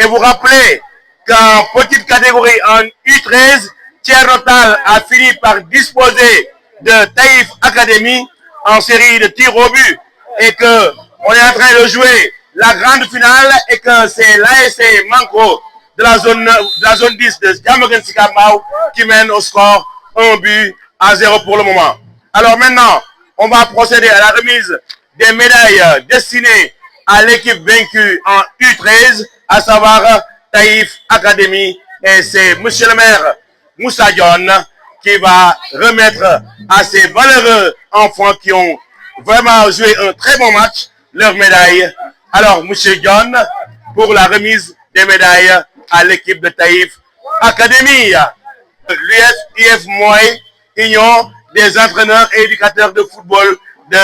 et vous rappeler qu'en petite catégorie, en U13, Thiernotal a fini par disposer de Taïf Academy en série de tirs au but et que on est en train de jouer la grande finale et que c'est l'ASC Manko de la zone 10 de Diamaguène Sicap Mbao qui mène au score 1-0 pour le moment. Alors maintenant, on va procéder à la remise des médailles destinées à l'équipe vaincue en U13, à savoir Taïf Academy, et c'est monsieur le maire Moussa Dione qui va remettre à ces valeureux enfants qui ont vraiment joué un très bon match leurs médailles. Alors, monsieur Dione, pour la remise des médailles à l'équipe de Taïf Academy. L'UF Moy, Union des entraîneurs et éducateurs de football de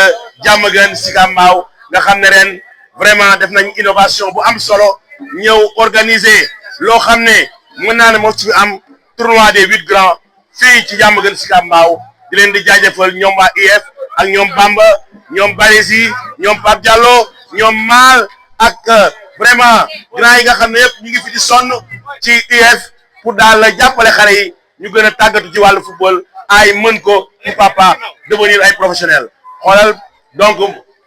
Diamaguène Sicap Mbao, nga xam ne ren vraiment def nañ innovation bu am solo ñëw organiser loo xam ne mën naa ne moo ci am tournoi des 8 grands fii ci Diamaguène Sicap Mbao di leen di jaajëfal ñoom waa IF ak ñoom Bamba ñoom Baresi ñoom Pape Diallo ñoom Mal ak vraiment grand yi nga xam ne yëpp ñu ngi fi di sonn ci IF pour daal la jàppale xale yi ñu gën a tàggatu ci wàllu football ay mën ko pourquoi pas devenir ay professionnels xoolal donc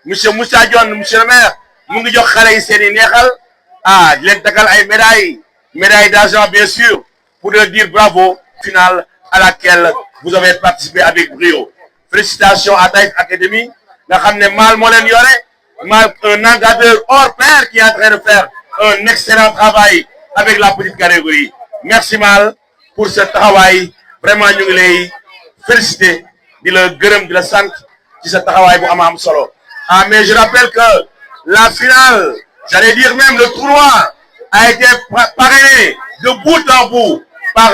monsieur Moussa Dione monsieur le maire mu ngi jox xale yi seen i neexal di leen takkal ay médailles d'argent bien sûr pour leur dire bravo finale à laquelle vous avez participé avec brio. Félicitations à Taïf Academy nga xam ne Mal moo leen yore Mal un encadreur hors pair qui est en train de faire un excellent travail avec la petite catégorie. Merci Mal pour ce travail vraiment ñu ngi lay féliciter di la gërëm di la sant ci sa taxawaay bu am solo. Mais je rappelle que la finale, j'allais dire même le tournoi, a été parrainé de bout en bout par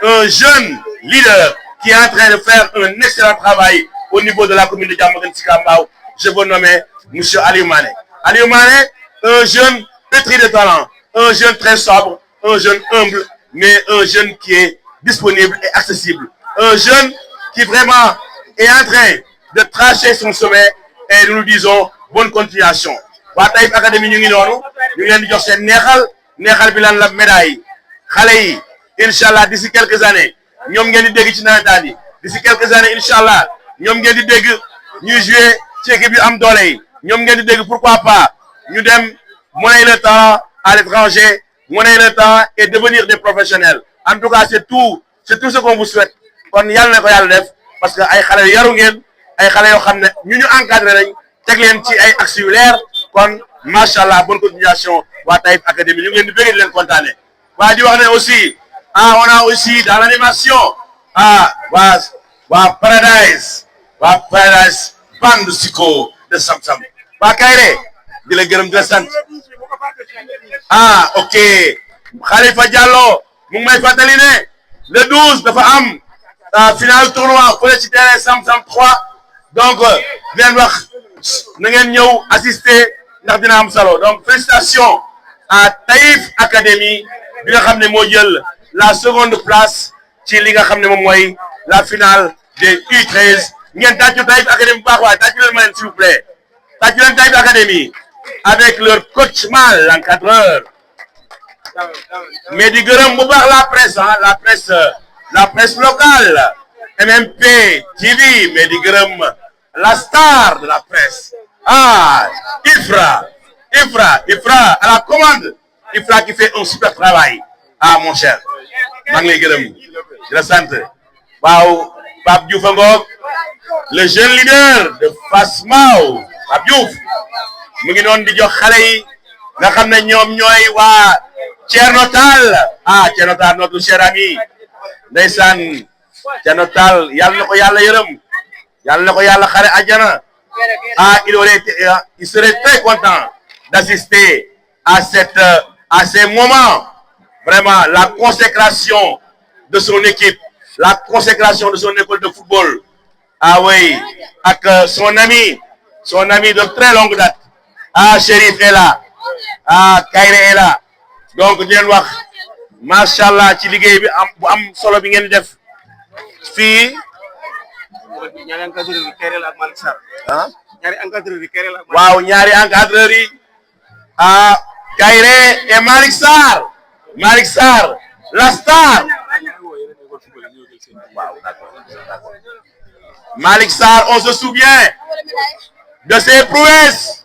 un jeune leader qui est en train de faire un excellent travail au niveau de la commune de Diamaguène Sicap Mbao. Je veux nommer monsieur Aliou Mané. Aliou Mané, un jeune pétri de talent, un jeune très sobre, un jeune humble, mais un jeune qui est disponible et accessible. Un jeune qui vraiment est en train de tracer son sommet et nous disons bonne continuation. Waa Taïf Academy ñu ngi noonu ñu ngi leen di jox seen neexal bi lan la médaille xale yi incha allah d'ici quelques années ñoom ngeen di dégg ci nawetaan yi d'ici quelques années incha allah ñoom ngeen di dégg ñuy jouer ci équipe yu am doole yi ñoom ngeen di dégg pourquoi pas ñu dem monnayer le temps à l'étranger monnayer le temps et devenir des professionnels. En tout cas c'est tout ce qu'on vous souhaite kon yàlla na ko yàlla def parce que ay xale yu yaru ngeen ay xale yoo xam ne ñu encadré nañ teg leen ci ay axes yu leer kon macha allah bonne continuation waa Taïf Academy ñu ngi leen di bëgg di leen kontaane waa di wax ne aussi on a aussi dans l'animation waa Paradise bande siko de Sam-Sam waa Kayre di la gërëm di la sant ok Khalifa Diallo mu ngi may fàttali ne le 12 dafa am final tournoi fële ci terrain Sam-Sam 3 donc di leen wax na ngeen ñëw assister ndax dina am solo donc félicitations à Taïf Academy bi nga xam ne moo jël la seconde place ci li nga xam ne moom mooy la finale des U13 ngeen tàccu Taïf Academy bu baax waaye tàccu leen ma leen s'il vous plaît tàccu leen Taïf Academy avec leur coach Mal l'encadreur mais di gërëm bu baax la presse locale MMP TV mais di gërëm la star de la presse Ifra à la commande Ifra qui fait un super travail mon cher maa ngi lay gërëm di la sant waaw Pape Diouf a ngoog le jeune leader de Fass Mbao Pape Diouf mu ngi doon di jox xale yi nga xam ne ñoom ñooy waa Thiernotal Thiernotal notre cher ami ndeysaan Thiernotal yàlla na ko yàlla yërëm yàlla na ko yàlla xare àjjana il serait très content d'assister à ces moments vraiment la consécration de son équipe la consécration de son école de football oui ak son ami de très longue date Chérif est là Kayre est là donc di leen wax machallah ci liggéey bi bu am solo bi ngeen def fii waaw ñaari encadreurs yi Kairé et Malick Sarr. Malick Sarr, la star. Malick Sarr, on se souvient de ses prouesses.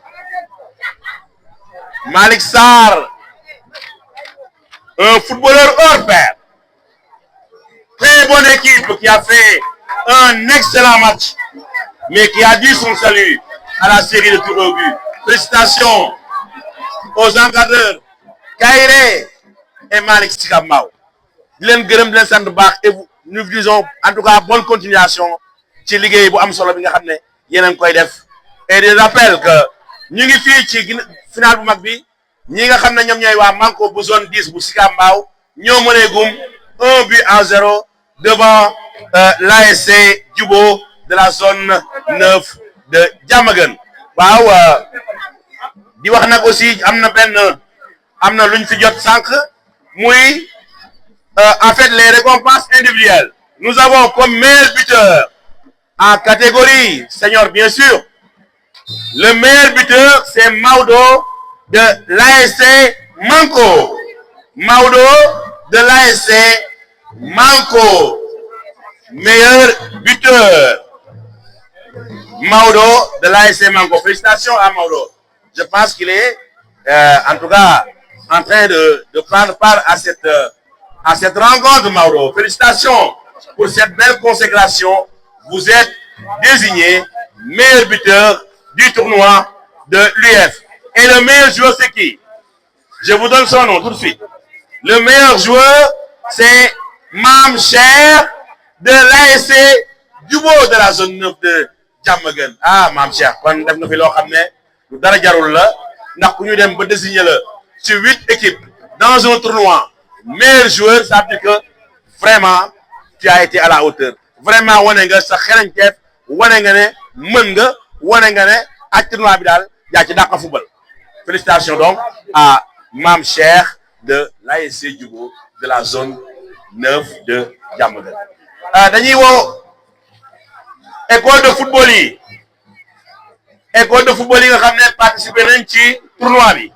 Malick Sarr, un footballeur hors pair. Très bonne équipe qui a fait un excellent match, mais qui a dû son salut à la série de tirs au but. Félicitations aux encadreurs Kairé et Malick Sikam Mbaw. Di leen gërëm di leen sant bu baax et nous disons en tout cas bonne continuation ci liggéey bu am solo bi nga xam ne yéen a ngi koy def. Et je rappelle que ñu ngi fii ci final bu mag bi ñi nga xam ne ñoom ñooy waa Manko bu zone 10 bu Sikam Mbaw ñoo mënee gum 1-0 devant l'ASC Djubo de la zone 9 de Diamaguène. waaw di wax nag aussi am na luñ fi jot sànq muy en fait les récompenses individuelles. Nous avons comme meilleur buteur en catégorie senior bien sûr. Le meilleur buteur c'est Maodo de l'ASC Manko. Maodo de l'ASC Manko. Meilleur buteur. Maodo de l'ASC Manko. Félicitations à Maodo. Je pense qu'il est en tout cas en train de prendre part à cette rencontre, Maodo. Félicitations pour cette belle consécration. Vous êtes désigné meilleur buteur du tournoi de l'UF. Et le meilleur joueur, c'est qui? Je vous donne son nom tout de suite. Le meilleur joueur, c'est Mam Cher de l'ASC Djubo de la zone 9 de Diamaguène. Ah, Mam Cher, kon def nga fi loo xam ne lu dara jarul la ndax ku ñu dem ba désigner la sur 8 équipes dans un tournoi meilleur joueur, ça veut dire que vraiment tu as été à la hauteur. Vraiment wane nga sa xarañteef, wane nga ne mën nga, wane nga ne ak tournoi bi daal yaa ci dàq football. Félicitations donc à Mam Cher de l'ASC Djubo de la zone 9 de Diamaguène. Dañuy woo école de football yi nga xam ne participer nañ ci tournoi bi.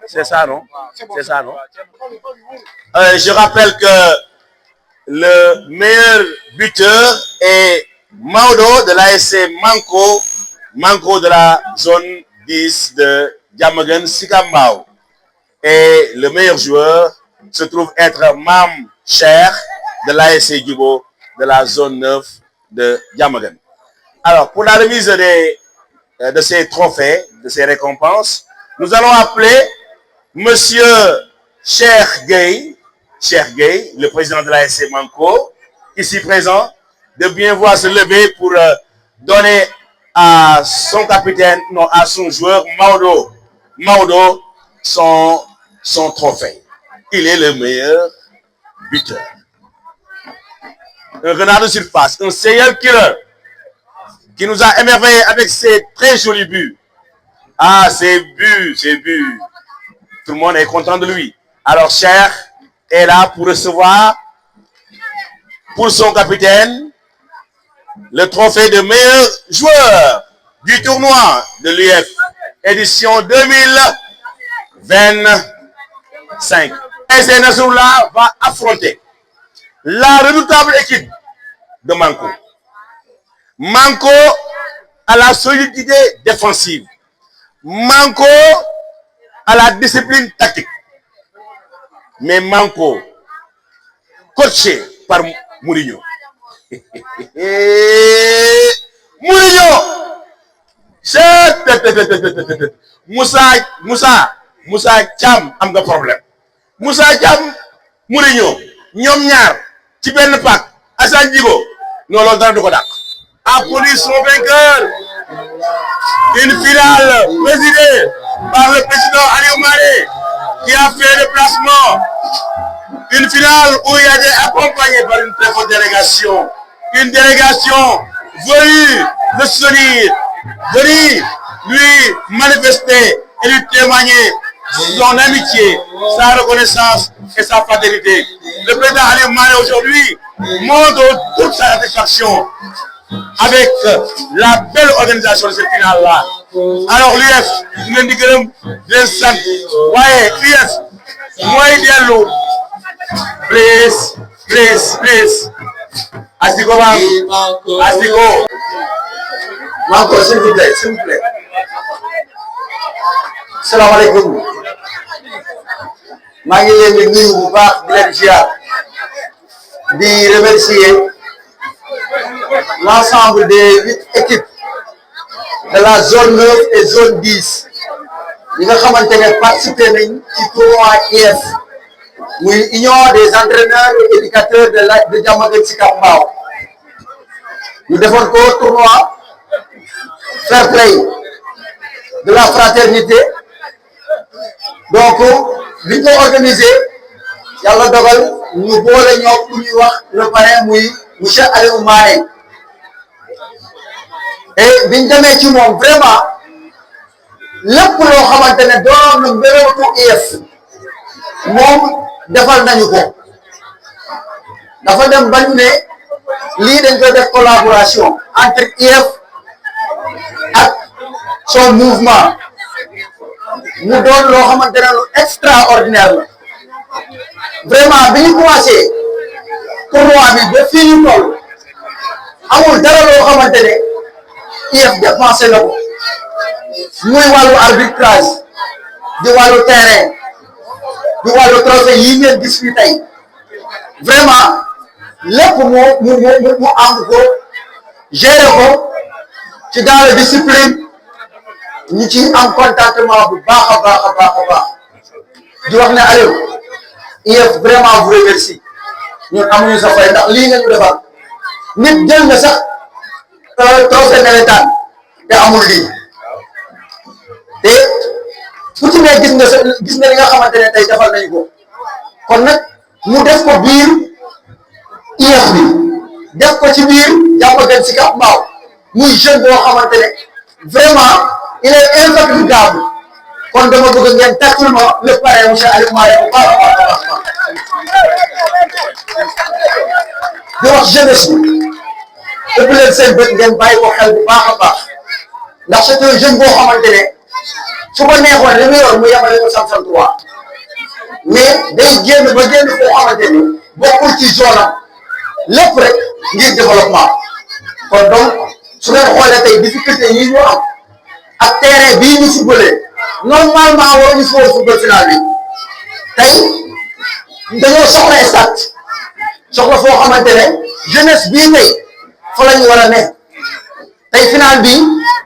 C'est ça, non? C'est ça, non? Je rappelle que le meilleur buteur est Maodo de l'ASC Manko, Manko de la zone 10 de Diamaguène Sikam Mbaw. Et le meilleur joueur se trouve être Mam Cher de l'ASC Djubo de la zone 9 de Diamaguène. Alors, pour la remise de ces trophées, de ces récompenses, nous allons appeler Monsieur Cheikh Gueye, le président de l'ASC Manko, ici présent, de bien voir se lever pour donner à son capitaine, non, à son joueur Maodo, son trophée. Il est le meilleur buteur. Un renard de surface, un serial killer qui nous a émerveillés avec ses très jolis buts. Ah, ces buts. Tout le monde est content de lui. Alors, Cheikh est là pour recevoir pour son capitaine le trophée de meilleur joueur du tournoi de l'UF édition 2025. ASC Nasrullah va affronter la redoutable équipe de Manko. Manko à la solidité défensive. Manko à la discipline tactique. Mais Manko coaché par Mourinho. Mourinho. Moussa Thiam am nga problème. Moussa Thiam Mourinho ñoom ñaar ci benn pack Assane Djigo non loolu dara du ko dàq. Applaudissez son vainqueur. Une finale présidée par le président Aliou Mané qui a fait le placement. Une finale où il a été accompagné par une très forte délégation. Une délégation venue le soutenir, venue lui manifester et lui témoigner son amitié, sa reconnaissance et sa fraternité. Le président Aliou Mané aujourd'hui montre toute sa satisfaction avec la belle organisation de cette finale-là. Alors l'US, ñu leen di gërëm di leen sant waaye UF mooy dellu please Asiko bang Asiko Manko s'il vous plaît salaamaaleykum maa ngi leen di nuyu bu baax di leen ziar di remercier l'ensemble des 8 équipes de la zone 9 et zone 10 yi nga xamante ne participé nañ ci tournoi IF muy union des entraîneurs et éducateurs de Diamaguène Sicap Mbao ñu defoon ko tournoi fair play de la fraternité donc biñ ko organisé yàlla dogal ñu boole ñoo ku ñuy wax le parrain muy monsieur Aliou Mané et biñ demee ci moom vraiment lépp loo xamante ne doon na mbéréwatu IF moom defal nañu ko dafa dem bañ ne lii dañ koy def collaboration entre IF ak son mouvement mu doon loo xamante ne lu extraordinaire la vraiment bi ñu commencé tournoi bi ba fii ñu toll amul dara loo xamante ne IF dépensé na ko muy wàllu arbitrage di wàllu terrain di wàllu trophée yi ngeen gis fii tey vraiment lépp mu am ko gérer ko ci dans la discipline ñu ci am contentement bu baax a baax di wax ne Aliou IF vraiment vous remercie ñun amuñu sa fay ndax lii nga ñu defal nit jël na sax trophée nawetaan te amul lii te ku ci ne gis nga li nga xamante ne tey defal nañu ko kon nag mu def ko biir IF bi def ko ci biir Diamaguène Sicap Mbao muy jeune boo xamante ne vraiment il est infatigable kon dama bëgg ngeen tàccul ma le parrain monsieur Aliou Mané bu baax a baax di wax jeunesse bi ëpp leen seen bët ngeen bàyyi ko xel bu baax a baax ndax c'est un jeune boo xamante ne su ko neexoon li mu yor mu yemale ko Samsung 3 mais day génn ba génn foo xamante ne bokkul ci zone am lépp rek ngir développement kon donc su ngeen xoolee tey difficulté yi ñu am ak terrain bii ñu footballé normalement waruñu football final bi tey dañoo soxla stade soxla foo xamante ne jeunesse bii tey fa la ñu war a ne tey final bi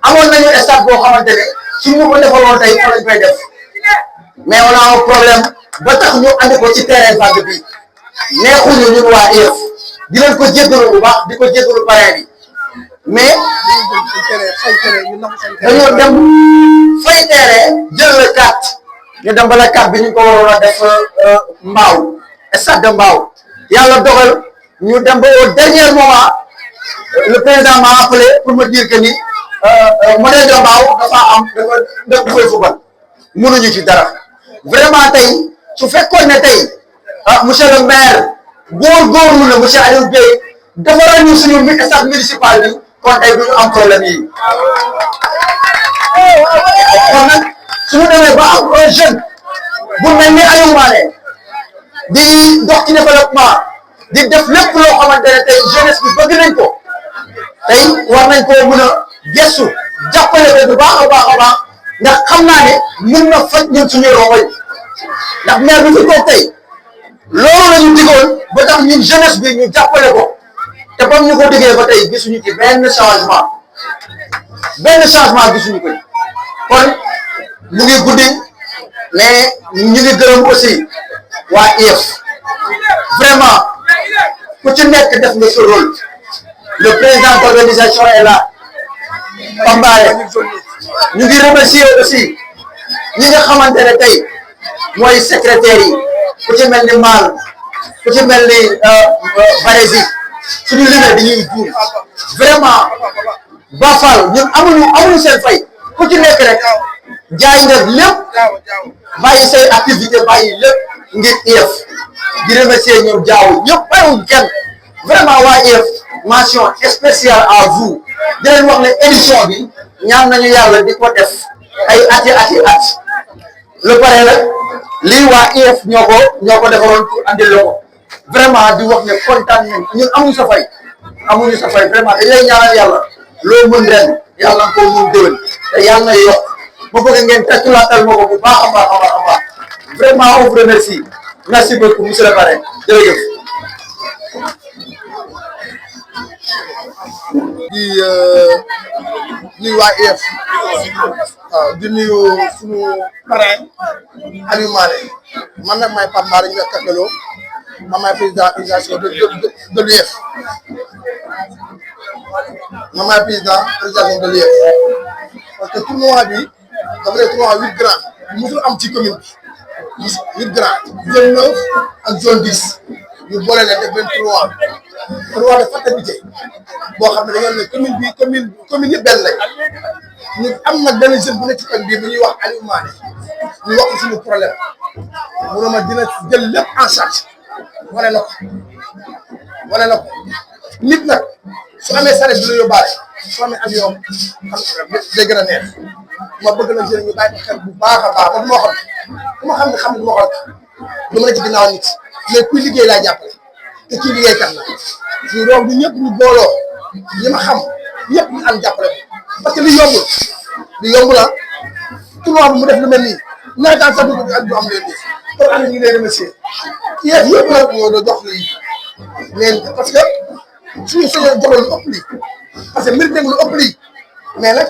amoon nañu stade boo xamante ne suñu ko defaloon tey fa lañ koy def mais on a un problème ba tax ñu andi ko ci terrain vague bi neexuñu ñun waa IF di leen ko jéggalu bu baax di ko jéggalu parrain bi mais dañoo dem fay terrain jël la carte ñu dem ba la carte bi ñu ko waroon a def Mbao stade de Mbao yàlla dogal ñu dem ba au dernier moment le président m'a appelé pour me dire que ni modèle de Mbao dafa koy fubal mënuñu ci dara vraiment tey su fekkoon ne tey monsieur le maire góorgóorlu na monsieur Aliou Gueye defaral ñu suñu stade municipal bi kon tey du ñu am problème yi kon nag suñu demee ba am un jeune bu mel ni Aliou Mané di dox ci développement di def lépp loo xamante ne tey jeunesse bi bëgg nañ ko tey war nañ koo mën a gëstu jàppale ko bu baax a baax ndax xam naa ne mën na faj ñun suñu rongoñ ndax maire bi fi toog tey loolu la ñu digoon ba tax ñun jeunesse bi ñu jàppale ko te bam ñu ko diggee ba tey gisuñu ci benn changement gisuñu ko kon mu ngi guddi mais ñu ngi gërëm aussi waa IF vraiment ku ci nekk def nga sa rôle le président d'organisation est là Pambaye ñu ngi remercier aussi ñi nga xamante ne tey mooy secrétaire yi ku ci mel ni Mal ku ci mel ni Barési suñu limee dañuy juum vraiment Bafal ñun amuñu seen fay ku ci nekk rek jaay nga lépp bàyyi say activité bàyyi lépp ngir IF di remercier ñoom jaaw ñëpp bàyyiwuñ kenn vraiment waa IEF mention spéciale à vous di leen wax ne édition bi ñaan nañu yàlla di ko def ay ati at le pare nag lii waa IEF ñoo ko defaroon pour andil la ko vraiment di wax ne kontaan nañ ñun amuñu sa fay vraiment dañ lay ñaanal yàlla loo mën ren yàlla nga ko mën déwén te yàlla na yokk ma bëgg ngeen tàccalaatal ma ko bu baax a baax vraiment on vous remercie merci beaucoup monsieur le parrain jërëjëf. di nuyu waa IEF waaw di nuyu suñu parrain Aliou Mané man nag maay Pape Mara ñu nekk Kakalo man maay président organisation de l'IEF man maay président organisation de l'IEF parce que tournoi bi dafa nekk tournoi 8 grands musul am ci commune bi 8 grands zone 9 ak zone 10 ñu boole leen def benn tournoi de fraternité boo xam ne dañoo ne commune yëpp benn lañ ñu am nag benn jeune bu nekk ci koñ bii bu ñuy wax Aliou Mané ñu wax suñu problème mu ne ma dina jël lépp en charge wane na ko nit nag su amee saret bi la yóbbaale su amee avion xam day gën a neex ma bëgg na jeune ñu bàyyi ko xel bu baax a baax man du ma xam ne xam ne du ma xool du ma ne ci ginnaaw nit mais kuy liggéey laa jàppale te kii liggéeykat la ñu roog ñu ñëpp ñu booloo ñi ma xam ñëpp ñu am jàppale parce que li yombul la tournoi bi mu def lu mel nii nawetaan sax du ak du am leen nii kon am na ñu lay remercier IEF yëpp nag ñoo doon jox lii mais parce que suñu sañoon joxoon lu ëpp lii parce que mérite nañ lu ëpp lii mais nag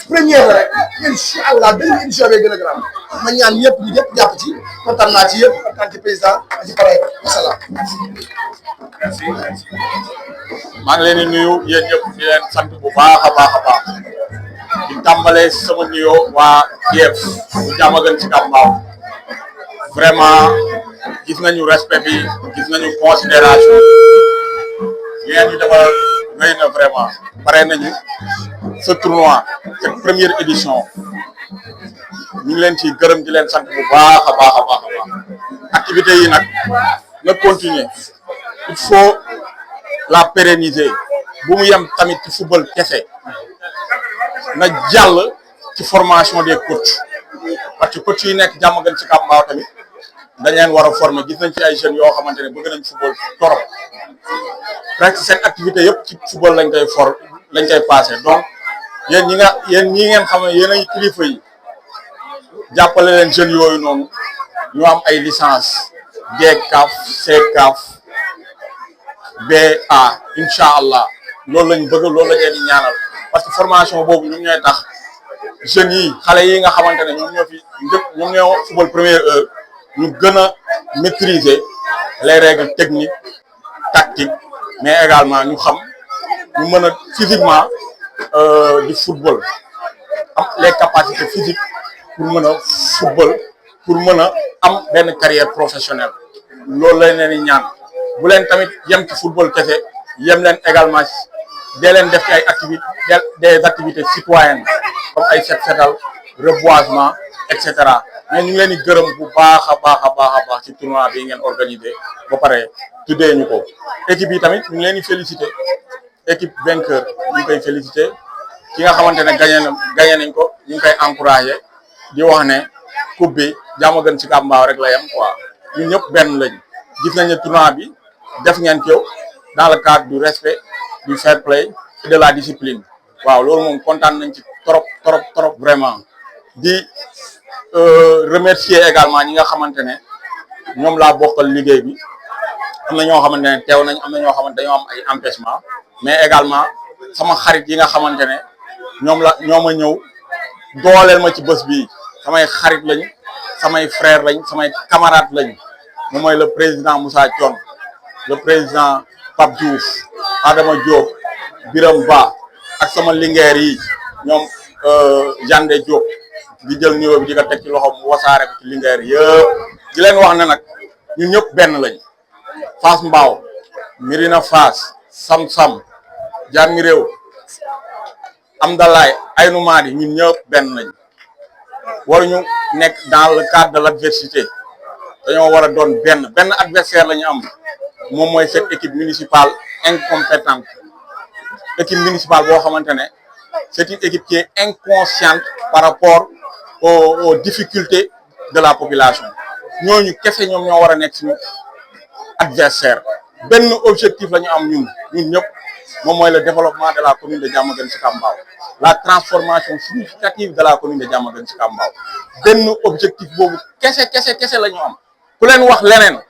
première la rek incha allah benn édition bi gën a grave ma ñaan ñëpp ñu ñëpp jàpp ci kontaan naa ci yëpp kontaan ci président ak ci pare wasalaam. merci maa ngi leen di nuyu yéen ñëpp di leen sant bu baax a baax di tàmbalee sama nuyoo waa IEF bu Diamaguène Sicap Mbao vraiment gis nañu respect bi gis nañu considération yéen ñu defal rëy na vraiment pare nañu ce tournoi cette première édition ñu ngi leen ci gërëm di leen sant bu baax a baax activités yi nag na continuer il faut la pérenniser bu mu yem tamit ci football kese na jàll ci formation des coachs parce que coach yi nekk Diamaguène Sicap Mbao tamit dañ leen war a former gis nañ ci ay jeunes yoo xamante ne bëgg nañ football torop presque seen activité yëpp ci football lañ koy passé donc yéen ñi ngeen xam ne yéen ay kilifa yi jàppale leen jeunes yooyu noonu ñu am ay licence DCAF CCAF BA incha allah loolu lañ bëgg loolu la leen di ñaanal parce que formation boobu ñoom ñooy tax jeunes yi xale yi nga xamante ne ñoom ñoo football première heure ñu gën a maîtriser les règles techniques tactiques mais également ñu xam ñu mën a physiquement di football am les capacités physiques pour mën a football pour mën a am benn carrière professionnelle loolu lañ leen di ñaan bu leen tamit yem ci football kese yem leen également dee leen def ci ay des activités citoyennes comme ay set-setal reboisement et cetera mais ñu ngi leen di gërëm bu baax a baax ci tournoi bi ngeen organisé ba pare tuddee ñu ko équipe yi tamit ñu ngi leen di félicité équipe vainqueur ñu ngi koy félicité ki nga xamante ne gagné nañ ko ñu ngi koy encouragé di wax ne coupe bi Diamaguène Sicap Mbao rek la yem quoi ñun ñëpp benn lañ gis nañ ne tournoi bi def ngeen ko dans le cadre du respect du fair play et de la discipline waaw loolu moom kontaan nañ ci trop vraiment di remercier également ñi nga xamante ne ñoom laa bokkal liggéey bi am na ñoo xamante ne teew nañ am na ñoo xamante dañoo am ay empêchement mais également sama xarit yi nga xamante ne ñoo ma ñëw dooleel ma ci bés bii samay xarit lañ samay frère lañ samay camarade lañ moom mooy le président Moussa Thion le président Pape Diouf Adama Diop Biram Ba ak sama lingeer yi ñoom Jande Diop di jël nuyoo bi di ko teg ci loxo mu wasaare ko ci lingeer yëpp di leen wax ne nag ñun ñëpp benn lañ Fass Mbao Mirina Fass Sam Jàmmi Réew Amdalaay Aynu Maadi ñun ñëpp benn lañ waruñu nekk dans le cadre de l'adversité dañoo war a doon benn adversaire la ñu am moom mooy cette équipe municipale incompétente équipe municipale boo xamante ne c'est une équipe qui est inconsciente par rapport aux difficultés de la population ñooñu kese ñoom ñoo war a nekk suñu adversaire benn objectif la ñu am ñun ñëpp moom mooy le développement de la commune de Diamaguène Sicap Mbao la transformation significative de la commune de Diamaguène Sicap Mbao benn objectif boobu kese la ñu am ku leen wax leneen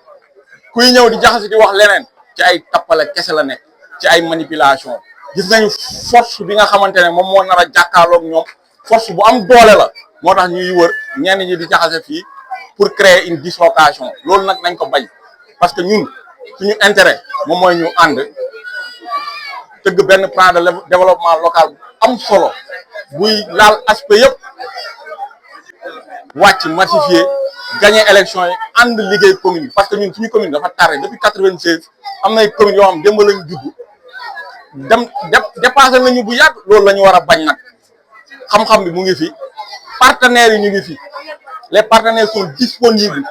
kuy ñëw di jaxase di wax leneen ci ay tappale kese la nekk ci ay manipulation gis nañu force bi nga xamante ne moom moo nar a jàkkaarloog ñoom force bu am doole la moo tax ñuy wër ñenn ñi di jaxase fii pour créer une dislocation loolu nag nañ ko bañ parce que ñun suñu intérêt moom mooy ñu ànd tëgg benn plan de développement local bu am solo buy laal aspect yëpp wàcc massifier gagner élection yi ànd liggéey commune bi parce que ñun suñu commune dafa tardé depuis 96 am nay communes yoo xam démb lañu judd dem dépassé nañu bu yàgg loolu la ñu war a bañ nag xam-xam bi mu ngi fi partenaires yi ñu ngi fi les partenaires sont disponibles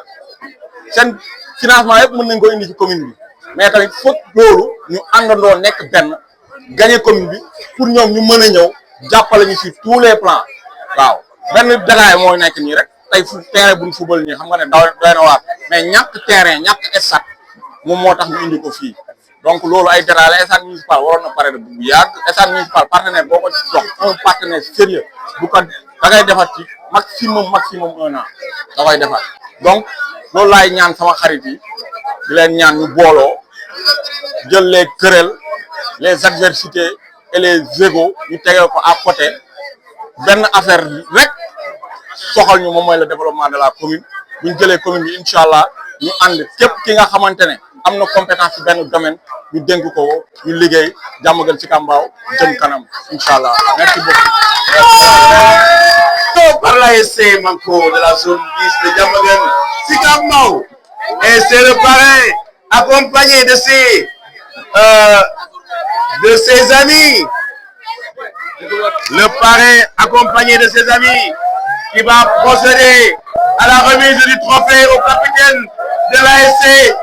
seen financement yëpp mën nañ ko indi ci commune bi mais tamit foog loolu ñu àndandoo nekk benn gagner commune bi pour ñoom ñu mën a ñëw jàppale ñu sur tous les plans waaw benn détail mooy nekk nii rek tey fu terrain buñ football nii xam nga ne doy na waar mais ñàkk terrain ñàkk stade moom moo tax ñu indi ko fii donc loolu ay détail la stade municipal waroon na pare bu yàgg stade municipal partenaire boo ko jox un partenaire sérieux bu ko da ngay defar ci maximum 1 an da koy defar donc loolu laay ñaan sama xarit yi di leen ñaan ñu booloo jël les querelles les adversités et les égos ñu tegee ko à côté benn affaire rek soxal ñu moom mooy le développement de la commune bu ñu jëlee commune bi incha allah ñu ànd képp ki nga xamante ne am na compétence ci benn domaine ñu dénk ko ñu liggéey Diamaguène Sicap Mbao jëm kanam incha allah merci beaucoup. Par l'ASC Manko de la zone 10 de Diamaguène Sicap Mbao et c'est le parrain accompagné de ses amis, le parrain accompagné de ses amis qui va procéder à la remise du trophée au capitaine de l'ASC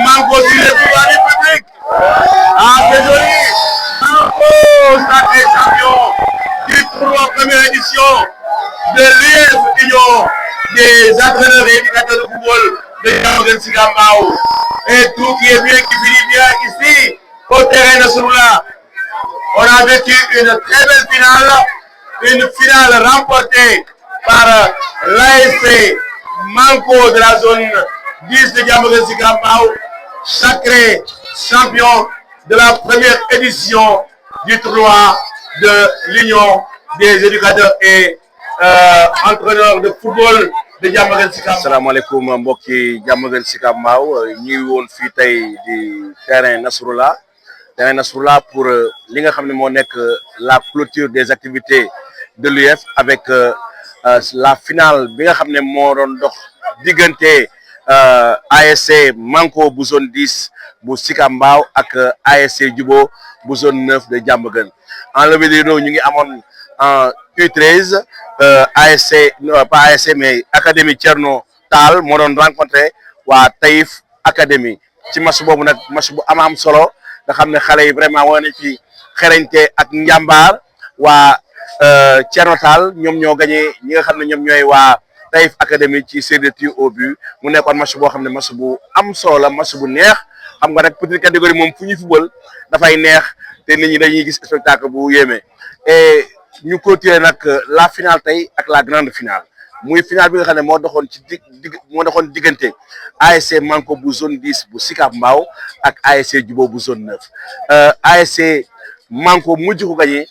Manko sur le pouvoir du public. Ah, c'est joli. Manko, sacré champion du tournoi première édition de l'US Union des entraîneurs et éducateurs de football de Diamaguène Sicap Mbao. Et tout qui est bien, qui finit bien ici, au terrain de Souroula. On a vécu une très belle finale, une finale remportée par l'ASC Manko de la zone 10 de Diamaguène Sicap Mbao, sacré champion de la première édition du tournoi de l'Union des éducateurs et entraîneurs de football de Diamaguène Sicap Mbao. Asalaamaaleykum mbokki Diamaguène Sicap Mbao ñu ngi woon fii tey di terrain Nasrullah pour li nga xam ne moo nekk la clôture des activités de l'UF avec la finale bi nga xam ne moo doon dox diggante ASC Manko bu zone 10 bu Sicap Mbao ak ASC Jubo bu zone 9 de Diamaguène. En levée de rideau ñu ngi amoon en U13 ASC pas ASC mais académie Thierno Tall moo doon rencontré waa Taïf Académie ci match boobu nag match bu am solo nga xam ne xale yi vraiment wane nañ ci xereñte ak njàmbaar waa Thierno Tall ñoom ñoo gagné ñi nga xam ne ñoom ñooy waa Taïf Académie ci série de tirs au but mu nekkoon match boo xam ne match bu am solo la match bu neex xam nga nag petite catégorie moom fu ñuy football dafay neex te nit ñi dañuy gis spectacle bu yéeme et ñu clôturer nag la finale tey ak la grande finale muy finale bi nga xam ne moo doxoon ci moo doxoon diggante ASC Manko bu zone 10 bu Sicap Mbao ak ASC Jubo bu zone 9 ASC Manko mujj ko gagné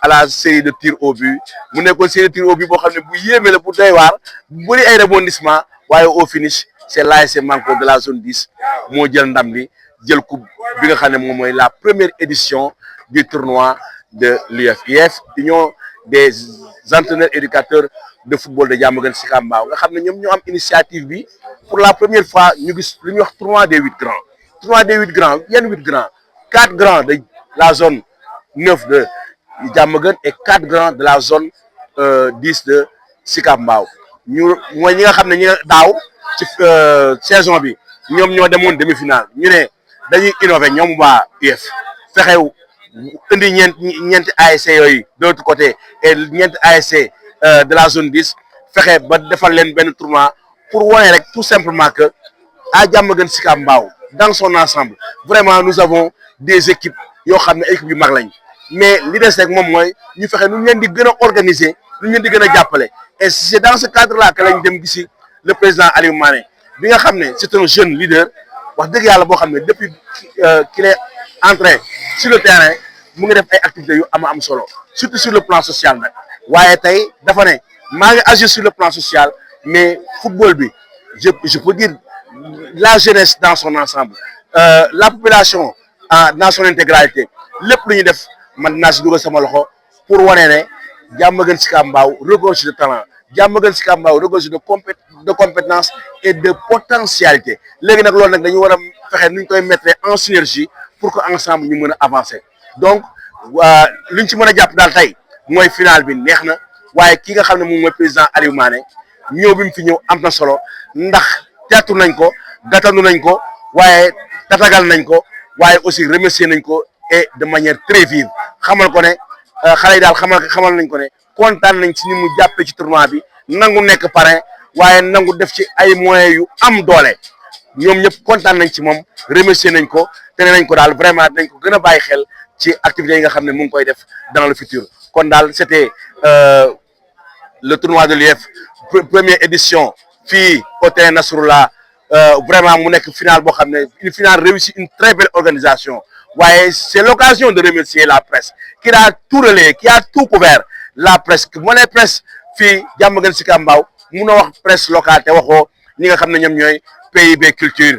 à la série de tirs au but mu nekkoon série de tirs au but boo xam ne bu yéeme la bu doy waar bu bëri ay rebondissement waaye au finish c'est l'ASC Manko de la zone 10 moo jël ndam li jël coupe bi nga xam ne moom mooy la première édition du tournoi de l'UF Union des entraîneurs éducateurs de football de Diamaguène Sicap Mbao nga xam ne ñoom ñoo am initiative bi pour la première fois ñu gis lu ñuy wax tournoi des 8 grands. Tournoi des 8 grands yenn 8 grands 4 grands de la zone 9 de Diamaguène et 4 grands de la zone 10 de Sicap Mbao ñu mooy ñi nga xam ne ñi daaw ci saison bi ñoom ñoo demoon demi-finale ñu ne dañuy innover ñoom waa UF fexe indi ñeenti ASC yooyu de l'autre côté et ñeenti ASC de la zone 10 fexe ba defal leen benn tournoi pour wane rek tout simplement que à Diamaguène Sicap Mbao dans son ensemble vraiment nous avons des équipes yoo xam ne ay équipes yu mag lañ mais li des rek moom mooy ñu fexe nu ñu leen di gën a organiser nu ñu leen di gën a jàppale et c'est dans ce cadre là que lañ dem gisi le président Aliou Mané bi nga xam ne c'est un jeune leader wax dëgg yàlla boo xam ne depuis qu'il est entré sur le terrain mu ngi def ay activités yu am solo surtout sur le plan social nag waaye tey dafa ne maa ngi agir sur le plan social mais football bi je peux dire la jeunesse dans son ensemble la population dans son intégralité lépp lu ñu def man naa si dugal sama loxo pour wane ne Diamaguène Sicap Mbao regorge de talent Diamaguène Sicap Mbao regorge de compétences et de potentialité léegi nag loolu nag dañu war a fexe nu ñu koy mettre en synergie pour que ensemble ñu mën a avancer donc luñ ci mën a jàpp daal tey mooy final bi neex na waaye ki nga xam ne moom mooy président Aliou Mané ñëw bi mu fi ñëw am na solo ndax teertu nañ ko gàttandu nañ ko waaye tatagal nañ ko waaye aussi remercier nañ ko et de manière très vive xamal ko ne xale yi daal xamal nañ ko ne kontaan nañ ci ni mu jàppee ci tournoi bi nangu nekk parrain waaye nangu def ci ay moyens yu am doole ñoom ñëpp kontaan nañ ci moom remercier nañ ko te nañ ko daal vraiment dañ ko gën a bàyyi xel ci activités yi nga xam ne mu ngi koy def dans le futur kon daal c'était le tournoi de l'UF première édition fii au terrain Nasrullah vraiment mu nekk finale boo xam ne une finale réussie une très belle organisation waaye c'est l'occasion de remercier la presse qui a tout relayé qui a tout couvert la presse moo ne presse fii Diamaguène Sicap Mbao munoo wax presse locale te waxoo ñi nga xam ne ñoom ñooy PIB culture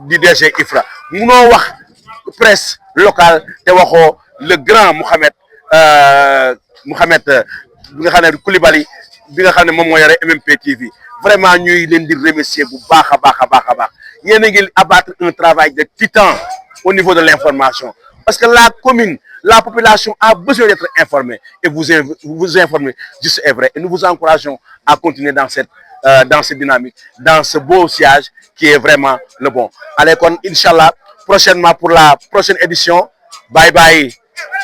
di DG IFRA munoo wax presse locale te waxoo le grand Mouhamed bi nga xam ne Koulibaly bi nga xam ne moom moo yore MMP TV vraiment ñuy leen di remercier bu baax a baax yéen a ngi abattre un travail de titan au niveau de l'information parce que la commune la population a besoin d'être informée et vous informez juste et vrai et nous vous encourageons à continuer dans cette dynamique dans ce beau sillage qui est vraiment le bon allez kon inchallah prochainement pour la prochaine édition bye bye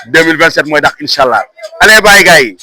2027 mooy dax inchallah allez bye gars yi